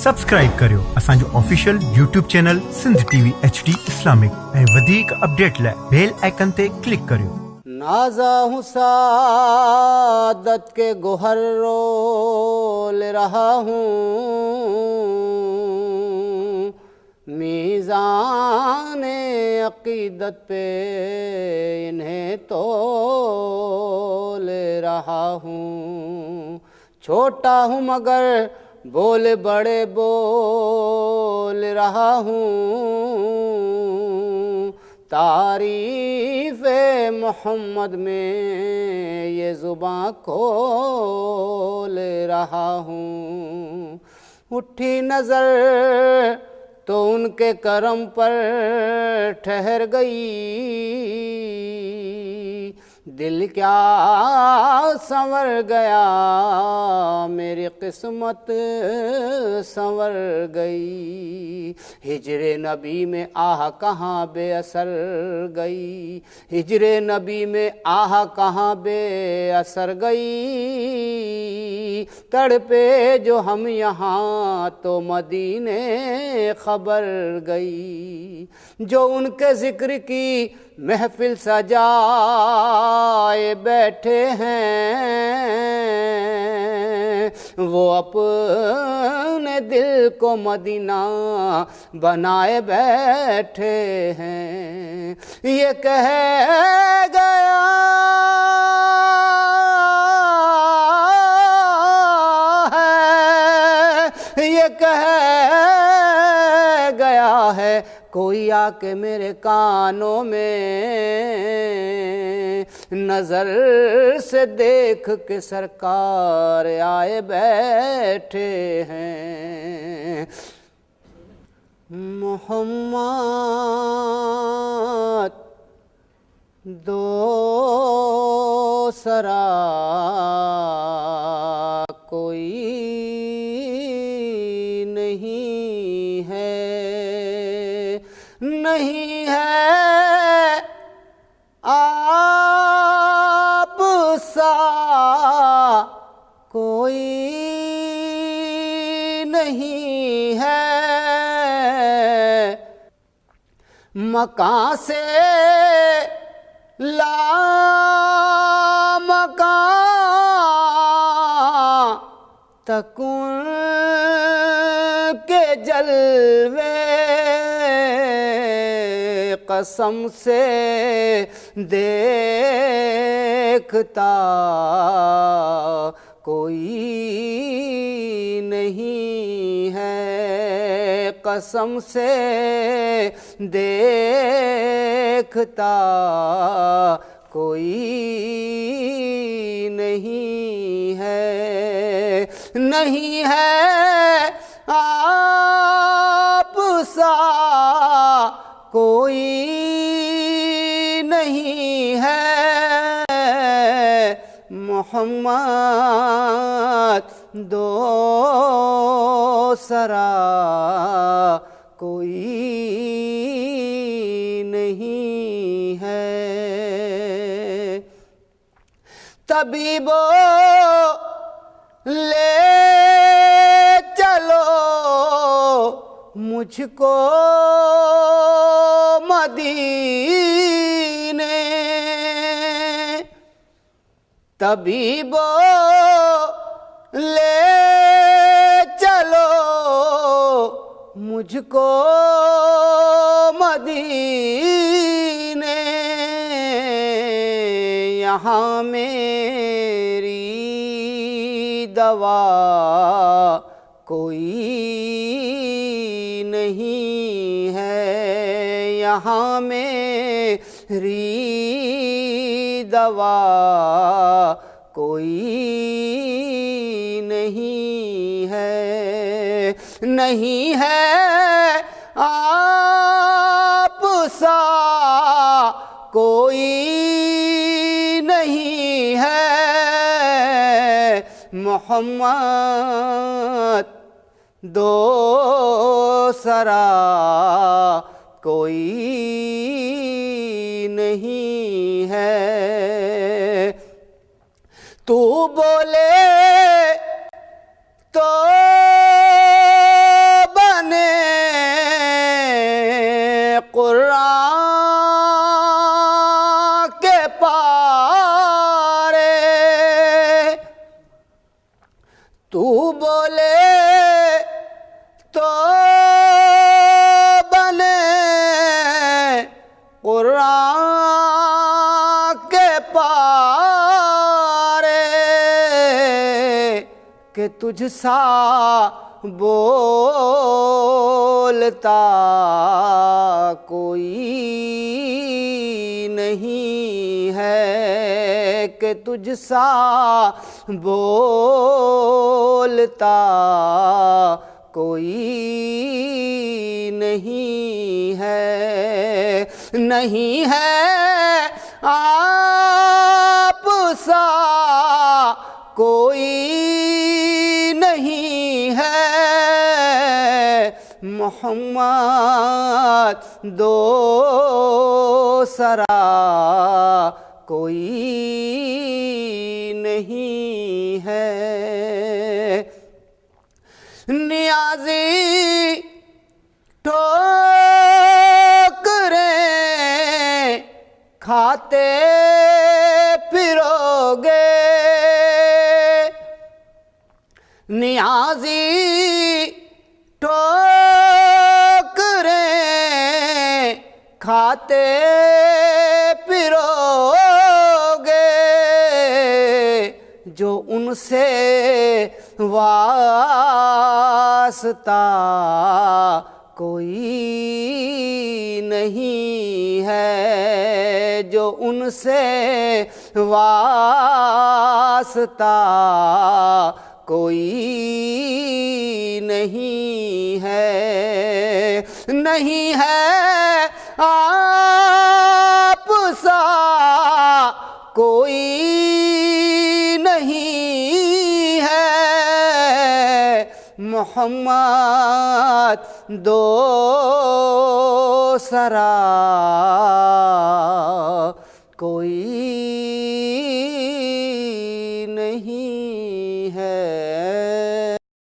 Subscribe करियो असांजो official YouTube channel Sindh TV HD Islamic ऐं वधीक अपडेट लाइ बेल आइकन ते क्लिक करियो। नाज़ा हूँ सादत के गोहर रोल रहा हूँ, मीज़ाने अक़ीदत पे इन्हें तोल रहा हूँ। छोटा हूँ मगर बोल बड़े बोल रहा हूँ, तारीफ़े मोहम्मद में ये ज़ुबां खोल रहा हूँ। उठी नज़र तो उनके करम पर ठहर गई, दिल क्या संवर गया मेरी किस्मत संवर गई। हिजरे नबी में आह कहाँ बेअसर गई, हिजरे नबी में आह कहाँ बेअसर गई। तड़पे जो हम यहाँ तो मदीने खबर गई। जो उनके जिक्र की महफिल सजाए बैठे हैं, वो अपने दिल को मदीना बनाए बैठे हैं। ये कह गया है, ये कह गया है कोई आके मेरे कानों में, नजर से देख के सरकार आए बैठे हैं। मोहम्मद दो सरा कोई नहीं है, नहीं है आप सा कोई नहीं है। मकां से ला मकां तक के जलवे कसम से देखता कोई नहीं है, कसम से देखता कोई नहीं है। नहीं है आप सा कोई नहीं है। मोहम्मद दो सरा कोई नहीं है। तबीबो ले चलो मुझको मदीने, तबीबो ले चलो मुझको मदीने। यहाँ मेरी दवा कोई नहीं है, यहाँ मेरी दवा कोई नहीं है। नहीं है आप सा कोई नहीं है। मोहम्मद दो सरा कोई नहीं है। तू बोले तो کہ تجھ سا بولتا کوئی نہیں ہے، کہ تجھ سا بولتا کوئی نہیں ہے، نہیں ہے آپ سا کوئی نہیں ہے، محمد دوسرا کوئی نہیں ہے۔ نیازی ٹھوکریں کھاتے پھرو گے، نیازی ٹھوکریں کھاتے پھرو گے، جو ان سے واسطہ کوئی نہیں ہے، جو ان سے واسطہ کوئی نہیں ہے، نہیں ہے آپ سا کوئی نہیں ہے، محمد دوسرا کوئی